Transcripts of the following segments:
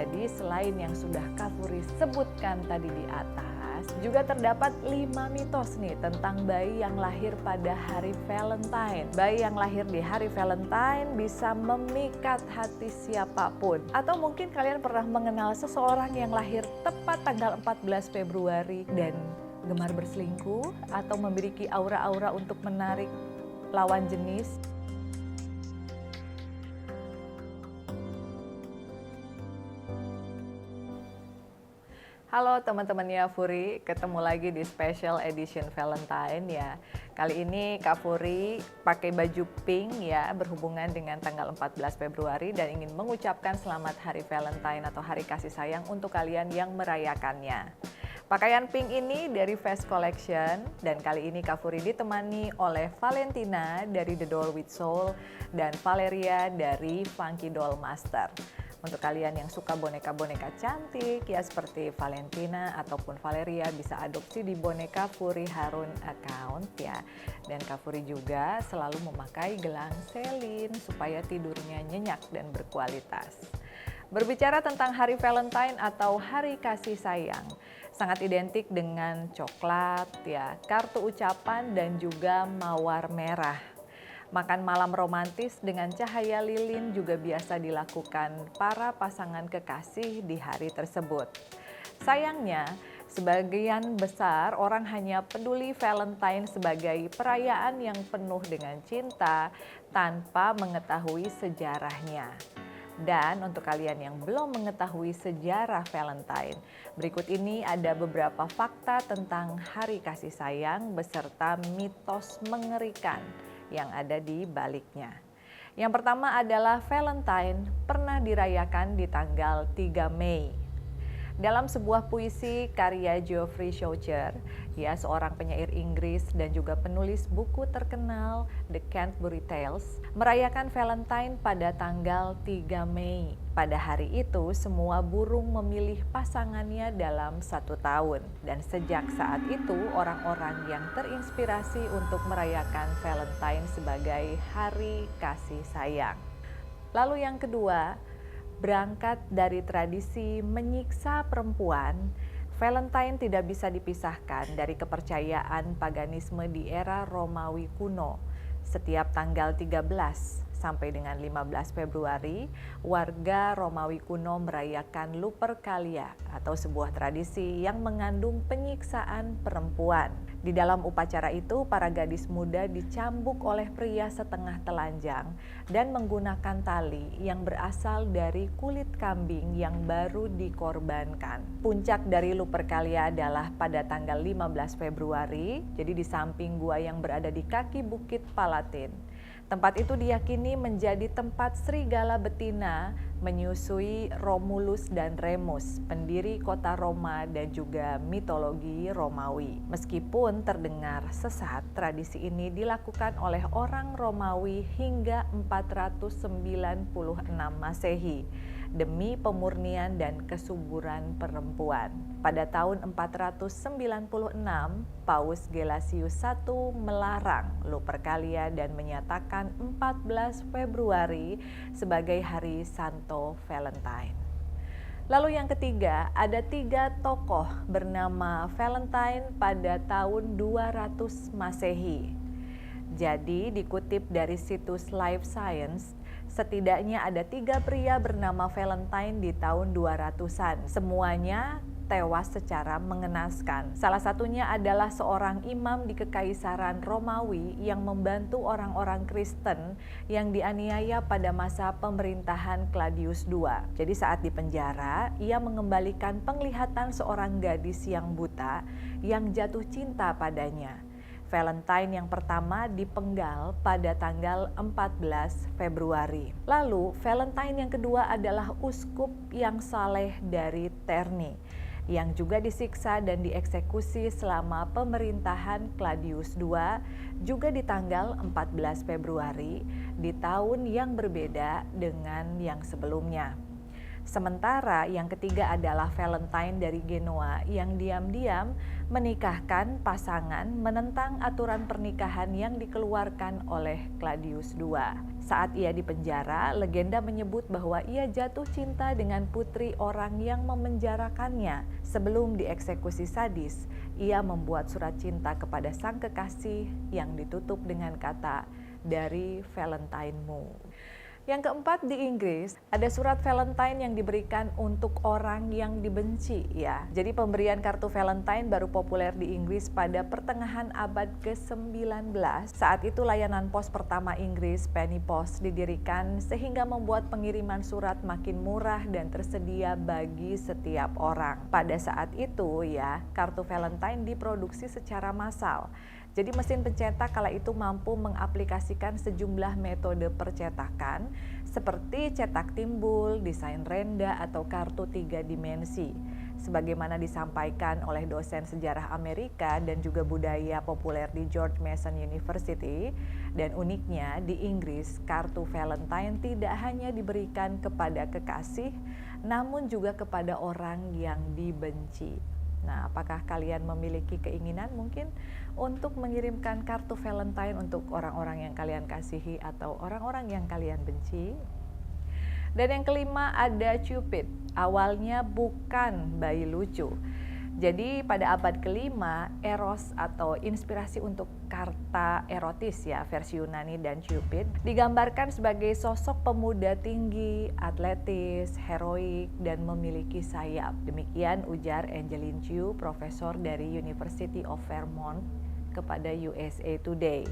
Jadi selain yang sudah Kak Furi sebutkan tadi di atas, juga terdapat 5 mitos nih tentang bayi yang lahir pada hari Valentine. Bayi yang lahir di hari Valentine bisa memikat hati siapapun. Atau mungkin kalian pernah mengenal seseorang yang lahir tepat tanggal 14 Februari dan gemar berselingkuh atau memiliki aura-aura untuk menarik lawan jenis. Halo teman-temannya Furi, ketemu lagi di special edition Valentine ya. Kali ini Kak Furi pakai baju pink ya, berhubungan dengan tanggal 14 Februari dan ingin mengucapkan selamat hari Valentine atau hari kasih sayang untuk kalian yang merayakannya. Pakaian pink ini dari Fast Collection dan kali ini Kak Furi ditemani oleh Valentina dari The Doll with Soul dan Valeria dari Funky Doll Master. Untuk kalian yang suka boneka-boneka cantik ya seperti Valentina ataupun Valeria bisa adopsi di Boneka Furi Harun account ya. Dan Kak Furi juga selalu memakai gelang Celine supaya tidurnya nyenyak dan berkualitas. Berbicara tentang hari Valentine atau hari kasih sayang, sangat identik dengan coklat ya, kartu ucapan dan juga mawar merah. Makan malam romantis dengan cahaya lilin juga biasa dilakukan para pasangan kekasih di hari tersebut. Sayangnya, sebagian besar orang hanya peduli Valentine sebagai perayaan yang penuh dengan cinta tanpa mengetahui sejarahnya. Dan untuk kalian yang belum mengetahui sejarah Valentine, berikut ini ada beberapa fakta tentang hari kasih sayang beserta mitos mengerikan yang ada di baliknya. Yang pertama adalah Valentine pernah dirayakan di tanggal 3 Mei. Dalam sebuah puisi karya Geoffrey Chaucer, ya seorang penyair Inggris dan juga penulis buku terkenal The Canterbury Tales, merayakan Valentine pada tanggal 3 Mei. Pada hari itu, semua burung memilih pasangannya dalam 1 tahun. Dan sejak saat itu, orang-orang yang terinspirasi untuk merayakan Valentine sebagai hari kasih sayang. Lalu yang kedua, berangkat dari tradisi menyiksa perempuan, Valentine tidak bisa dipisahkan dari kepercayaan paganisme di era Romawi kuno. Setiap tanggal 13 sampai dengan 15 Februari, warga Romawi kuno merayakan Lupercalia atau sebuah tradisi yang mengandung penyiksaan perempuan. Di dalam upacara itu, para gadis muda dicambuk oleh pria setengah telanjang dan menggunakan tali yang berasal dari kulit kambing yang baru dikorbankan. Puncak dari Lupercalia adalah pada tanggal 15 Februari, jadi di samping gua yang berada di kaki Bukit Palatin. Tempat itu diyakini menjadi tempat serigala betina menyusui Romulus dan Remus, pendiri kota Roma dan juga mitologi Romawi. Meskipun terdengar sesat, tradisi ini dilakukan oleh orang Romawi hingga 496 Masehi demi pemurnian dan kesuburan perempuan. Pada tahun 496, Paus Gelasius I melarang Lupercalia dan menyatakan 14 Februari sebagai hari Santo Valentine. Lalu yang ketiga, ada 3 tokoh bernama Valentine pada tahun 200 Masehi. Jadi dikutip dari situs Life Science, setidaknya ada 3 pria bernama Valentine di tahun 200-an. Semuanya tewas secara mengenaskan. Salah satunya adalah seorang imam di Kekaisaran Romawi yang membantu orang-orang Kristen yang dianiaya pada masa pemerintahan Claudius II. Jadi saat di penjara, ia mengembalikan penglihatan seorang gadis yang buta yang jatuh cinta padanya. Valentine yang pertama dipenggal pada tanggal 14 Februari. Lalu Valentine yang kedua adalah uskup yang saleh dari Terni, yang juga disiksa dan dieksekusi selama pemerintahan Claudius II, juga di tanggal 14 Februari di tahun yang berbeda dengan yang sebelumnya. Sementara yang ketiga adalah Valentine dari Genoa yang diam-diam menikahkan pasangan menentang aturan pernikahan yang dikeluarkan oleh Claudius II. Saat ia dipenjara, legenda menyebut bahwa ia jatuh cinta dengan putri orang yang memenjarakannya. Sebelum dieksekusi sadis, ia membuat surat cinta kepada sang kekasih yang ditutup dengan kata, "Dari Valentine-mu." Yang keempat, di Inggris ada surat Valentine yang diberikan untuk orang yang dibenci ya. Jadi pemberian kartu Valentine baru populer di Inggris pada pertengahan abad ke-19. Saat itu layanan pos pertama Inggris, Penny Post, didirikan sehingga membuat pengiriman surat makin murah dan tersedia bagi setiap orang. Pada saat itu ya, kartu Valentine diproduksi secara massal. Jadi mesin pencetak kala itu mampu mengaplikasikan sejumlah metode percetakan seperti cetak timbul, desain renda, atau kartu 3 dimensi. Sebagaimana disampaikan oleh dosen sejarah Amerika dan juga budaya populer di George Mason University, dan uniknya di Inggris kartu Valentine tidak hanya diberikan kepada kekasih, namun juga kepada orang yang dibenci. Nah, apakah kalian memiliki keinginan mungkin untuk mengirimkan kartu Valentine untuk orang-orang yang kalian kasihi atau orang-orang yang kalian benci? Dan yang kelima ada Cupid. Awalnya bukan bayi lucu. Jadi pada abad kelima, Eros atau inspirasi untuk karta erotis ya versi Yunani dan Cupid digambarkan sebagai sosok pemuda tinggi, atletis, heroik, dan memiliki sayap. Demikian ujar Angeline Chu, profesor dari University of Vermont kepada USA Today.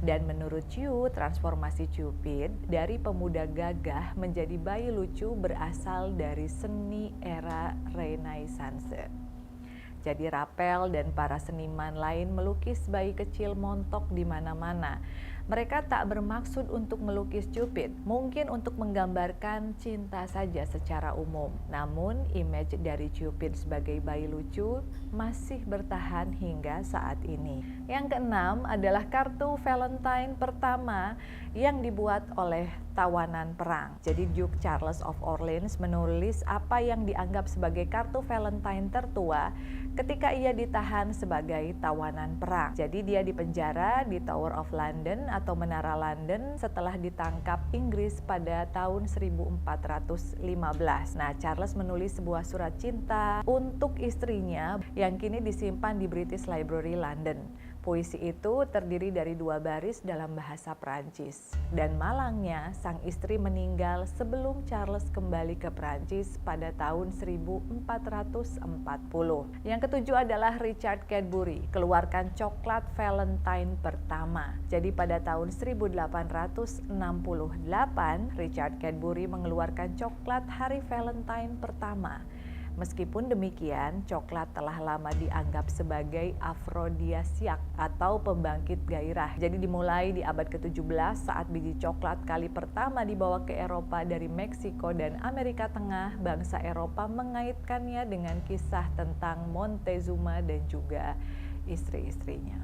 Dan menurut Chu, transformasi Cupid dari pemuda gagah menjadi bayi lucu berasal dari seni era Renaissance. Jadi Raphael dan para seniman lain melukis bayi kecil montok di mana-mana. Mereka tak bermaksud untuk melukis Cupid, mungkin untuk menggambarkan cinta saja secara umum. Namun, image dari Cupid sebagai bayi lucu masih bertahan hingga saat ini. Yang keenam adalah kartu Valentine pertama yang dibuat oleh tawanan perang. Jadi Duke Charles of Orleans menulis apa yang dianggap sebagai kartu Valentine tertua ketika ia ditahan sebagai tawanan perang. Jadi dia dipenjara di Tower of London atau Menara London setelah ditangkap Inggris pada tahun 1415. Nah, Charles menulis sebuah surat cinta untuk istrinya yang kini disimpan di British Library London. Puisi itu terdiri dari 2 baris dalam bahasa Prancis. Dan malangnya, sang istri meninggal sebelum Charles kembali ke Prancis pada tahun 1440. Yang ketujuh adalah Richard Cadbury, keluarkan coklat Valentine pertama. Jadi pada tahun 1868, Richard Cadbury mengeluarkan coklat hari Valentine pertama. Meskipun demikian, coklat telah lama dianggap sebagai afrodisiak atau pembangkit gairah. Jadi dimulai di abad ke-17 saat biji coklat kali pertama dibawa ke Eropa dari Meksiko dan Amerika Tengah, bangsa Eropa mengaitkannya dengan kisah tentang Montezuma dan juga istri-istrinya.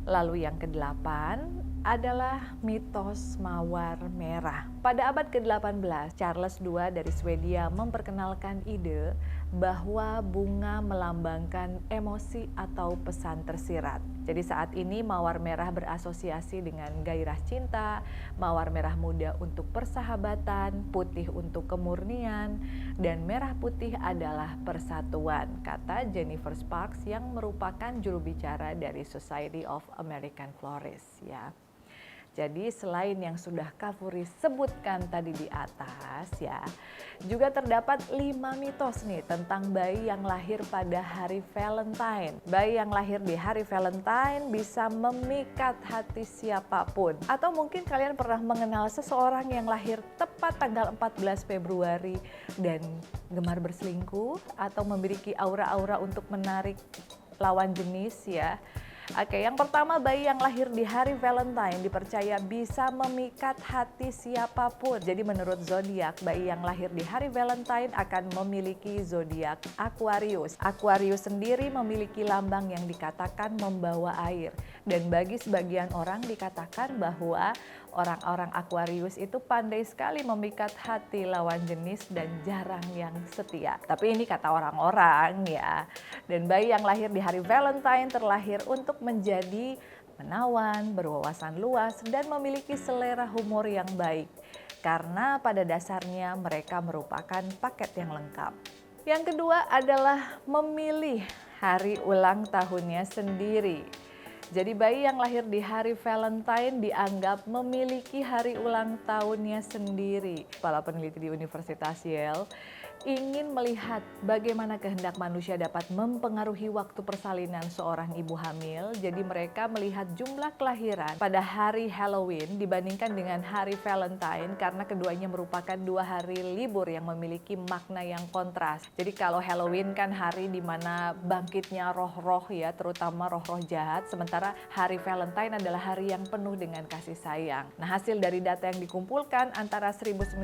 Lalu yang ke-8 adalah mitos mawar merah. Pada abad ke-18, Charles II dari Swedia memperkenalkan ide bahwa bunga melambangkan emosi atau pesan tersirat. Jadi saat ini mawar merah berasosiasi dengan gairah cinta, mawar merah muda untuk persahabatan, putih untuk kemurnian, dan merah putih adalah persatuan, kata Jennifer Sparks yang merupakan juru bicara dari Society of American Florists ya. Jadi selain yang sudah Kak Furi sebutkan tadi di atas ya, juga terdapat 5 mitos nih tentang bayi yang lahir pada hari Valentine. Bayi yang lahir di hari Valentine bisa memikat hati siapapun. Atau mungkin kalian pernah mengenal seseorang yang lahir tepat tanggal 14 Februari dan gemar berselingkuh atau memiliki aura-aura untuk menarik lawan jenis ya. Oke, yang pertama, bayi yang lahir di hari Valentine dipercaya bisa memikat hati siapapun. Jadi menurut zodiak, bayi yang lahir di hari Valentine akan memiliki zodiak Aquarius. Aquarius sendiri memiliki lambang yang dikatakan membawa air. Dan bagi sebagian orang dikatakan bahwa Orang-orang Aquarius itu pandai sekali memikat hati lawan jenis dan jarang yang setia. Tapi ini kata orang-orang ya. Dan bayi yang lahir di hari Valentine terlahir untuk menjadi menawan, berwawasan luas, dan memiliki selera humor yang baik. Karena pada dasarnya mereka merupakan paket yang lengkap. Yang kedua adalah memilih hari ulang tahunnya sendiri. Jadi bayi yang lahir di hari Valentine dianggap memiliki hari ulang tahunnya sendiri. Para peneliti di Universitas Yale ingin melihat bagaimana kehendak manusia dapat mempengaruhi waktu persalinan seorang ibu hamil. Jadi mereka melihat jumlah kelahiran pada hari Halloween dibandingkan dengan hari Valentine karena keduanya merupakan 2 hari libur yang memiliki makna yang kontras. Jadi kalau Halloween kan hari di mana bangkitnya roh-roh ya, terutama roh-roh jahat, sementara hari Valentine adalah hari yang penuh dengan kasih sayang. Nah, hasil dari data yang dikumpulkan antara 1996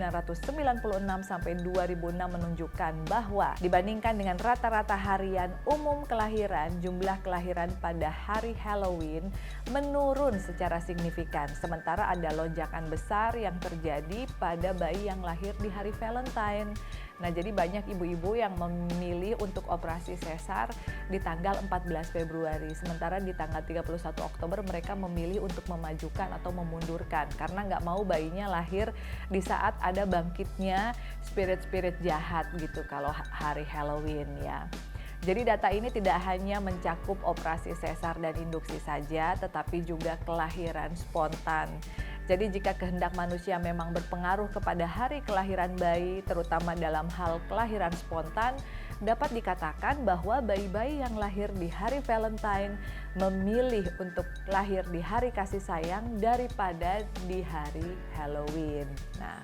sampai 2006 menunjukkan bahwa dibandingkan dengan rata-rata harian umum kelahiran, jumlah kelahiran pada hari Halloween menurun secara signifikan. Sementara ada lonjakan besar yang terjadi pada bayi yang lahir di hari Valentine. Nah, jadi banyak ibu-ibu yang memilih untuk operasi sesar di tanggal 14 Februari. Sementara di tanggal 31 Oktober mereka memilih untuk memajukan atau memundurkan. Karena nggak mau bayinya lahir di saat ada bangkitnya spirit-spirit jahat gitu kalau hari Halloween ya. Jadi data ini tidak hanya mencakup operasi sesar dan induksi saja, tetapi juga kelahiran spontan. Jadi jika kehendak manusia memang berpengaruh kepada hari kelahiran bayi, terutama dalam hal kelahiran spontan, dapat dikatakan bahwa bayi-bayi yang lahir di hari Valentine memilih untuk lahir di hari kasih sayang daripada di hari Halloween. Nah,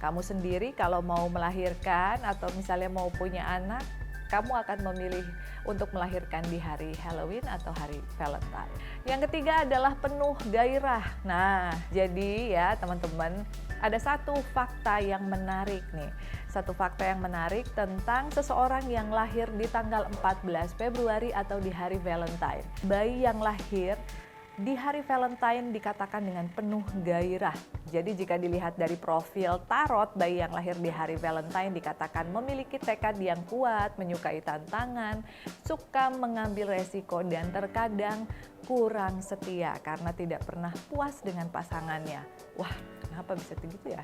kamu sendiri kalau mau melahirkan atau misalnya mau punya anak, kamu akan memilih untuk melahirkan di hari Halloween atau hari Valentine. Yang ketiga adalah penuh gairah. Nah, jadi ya teman-teman, ada satu fakta yang menarik nih. Satu fakta yang menarik tentang seseorang yang lahir di tanggal 14 Februari atau di hari Valentine. Bayi yang lahir di hari Valentine dikatakan dengan penuh gairah. Jadi jika dilihat dari profil tarot, bayi yang lahir di hari Valentine dikatakan memiliki tekad yang kuat, menyukai tantangan, suka mengambil resiko, dan terkadang kurang setia karena tidak pernah puas dengan pasangannya. Wah, kenapa bisa begitu ya?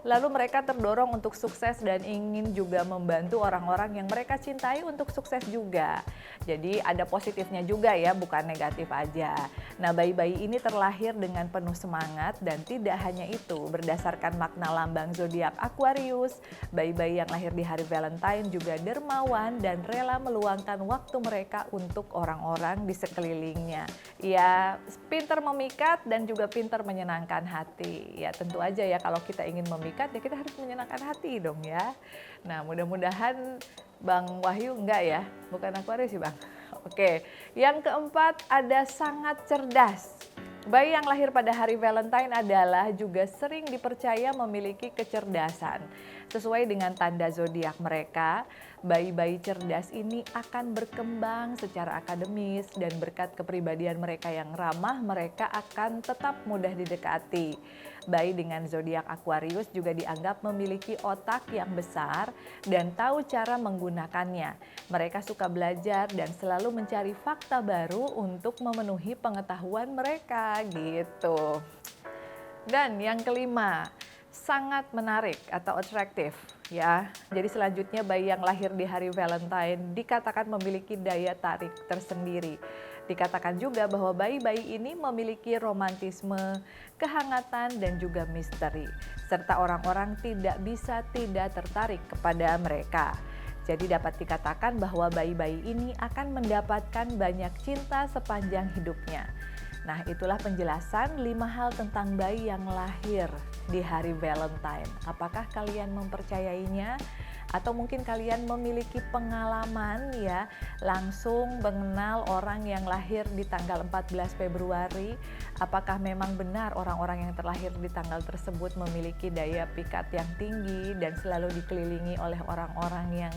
Lalu mereka terdorong untuk sukses dan ingin juga membantu orang-orang yang mereka cintai untuk sukses juga. Jadi ada positifnya juga ya, bukan negatif aja. Nah, bayi-bayi ini terlahir dengan penuh semangat dan tidak hanya itu. Berdasarkan makna lambang zodiak Aquarius, bayi-bayi yang lahir di hari Valentine juga dermawan dan rela meluangkan waktu mereka untuk orang-orang di sekelilingnya. Ya, pintar memikat dan juga pintar menyenangkan hati. Ya, tentu aja ya kalau kita ingin memikat ya kita harus menyenangkan hati dong ya. Nah, mudah-mudahan Bang Wahyu enggak ya, bukan Aquarius sih Bang. Oke, yang keempat ada sangat cerdas. Bayi yang lahir pada hari Valentine adalah juga sering dipercaya memiliki kecerdasan. Sesuai dengan tanda zodiak mereka, bayi-bayi cerdas ini akan berkembang secara akademis dan berkat kepribadian mereka yang ramah, mereka akan tetap mudah didekati. Bayi dengan zodiak Aquarius juga dianggap memiliki otak yang besar dan tahu cara menggunakannya. Mereka suka belajar dan selalu mencari fakta baru untuk memenuhi pengetahuan mereka gitu. Dan yang kelima, sangat menarik atau atraktif ya. Jadi selanjutnya bayi yang lahir di hari Valentine dikatakan memiliki daya tarik tersendiri. Dikatakan juga bahwa bayi-bayi ini memiliki romantisme, kehangatan, dan juga misteri. Serta orang-orang tidak bisa tidak tertarik kepada mereka. Jadi dapat dikatakan bahwa bayi-bayi ini akan mendapatkan banyak cinta sepanjang hidupnya. Nah, itulah penjelasan 5 hal tentang bayi yang lahir di hari Valentine. Apakah kalian mempercayainya? Atau mungkin kalian memiliki pengalaman ya langsung mengenal orang yang lahir di tanggal 14 Februari. Apakah memang benar orang-orang yang terlahir di tanggal tersebut memiliki daya pikat yang tinggi dan selalu dikelilingi oleh orang-orang yang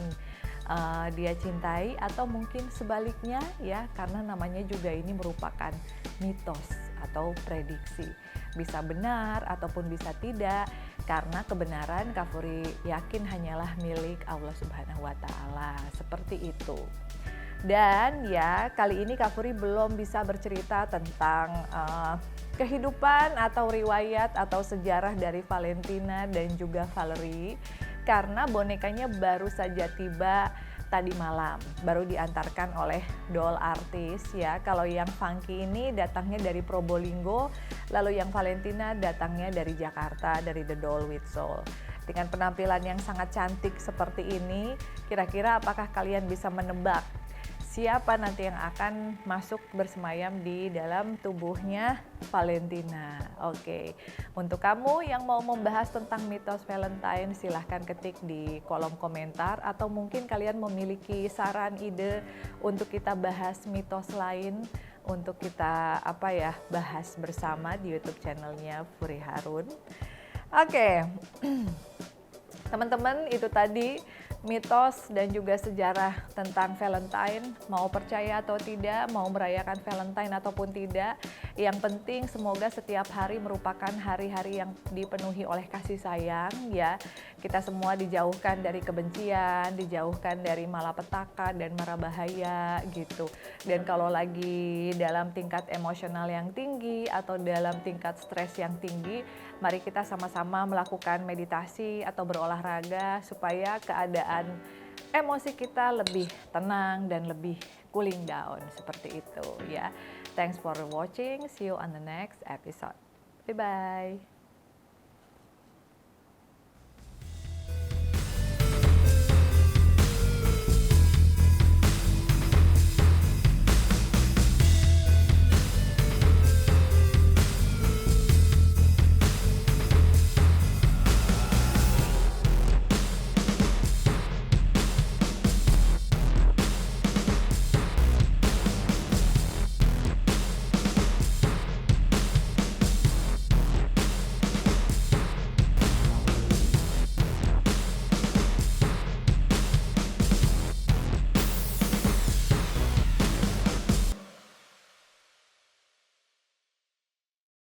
dia cintai, atau mungkin sebaliknya ya, karena namanya juga ini merupakan mitos atau prediksi. Bisa benar ataupun bisa tidak, karena kebenaran Kak Furi yakin hanyalah milik Allah Subhanahu wa Ta'ala. Seperti itu. Dan ya, kali ini Kak Furi belum bisa bercerita tentang kehidupan atau riwayat atau sejarah dari Valentina dan juga Valerie, karena bonekanya baru saja tiba tadi malam, baru diantarkan oleh doll artis ya. Kalau yang Funky ini datangnya dari Probolinggo, lalu yang Valentina datangnya dari Jakarta, dari The Doll with Soul. Dengan penampilan yang sangat cantik seperti ini, kira-kira apakah kalian bisa menebak siapa nanti yang akan masuk bersemayam di dalam tubuhnya Valentina? Oke, untuk kamu yang mau membahas tentang mitos Valentine, silahkan ketik di kolom komentar, atau mungkin kalian memiliki saran, ide untuk kita bahas mitos lain, untuk kita bahas bersama di YouTube channelnya Furi Harun. Oke, teman-teman, itu tadi mitos dan juga sejarah tentang Valentine. Mau percaya atau tidak, mau merayakan Valentine ataupun tidak, yang penting semoga setiap hari merupakan hari-hari yang dipenuhi oleh kasih sayang ya. Kita semua dijauhkan dari kebencian, dijauhkan dari malapetaka dan mara bahaya gitu. Dan kalau lagi dalam tingkat emosional yang tinggi atau dalam tingkat stres yang tinggi, mari kita sama-sama melakukan meditasi atau berolahraga supaya keadaan emosi kita lebih tenang dan lebih cooling down, seperti itu ya. Thanks for watching, see you on the next episode. Bye bye.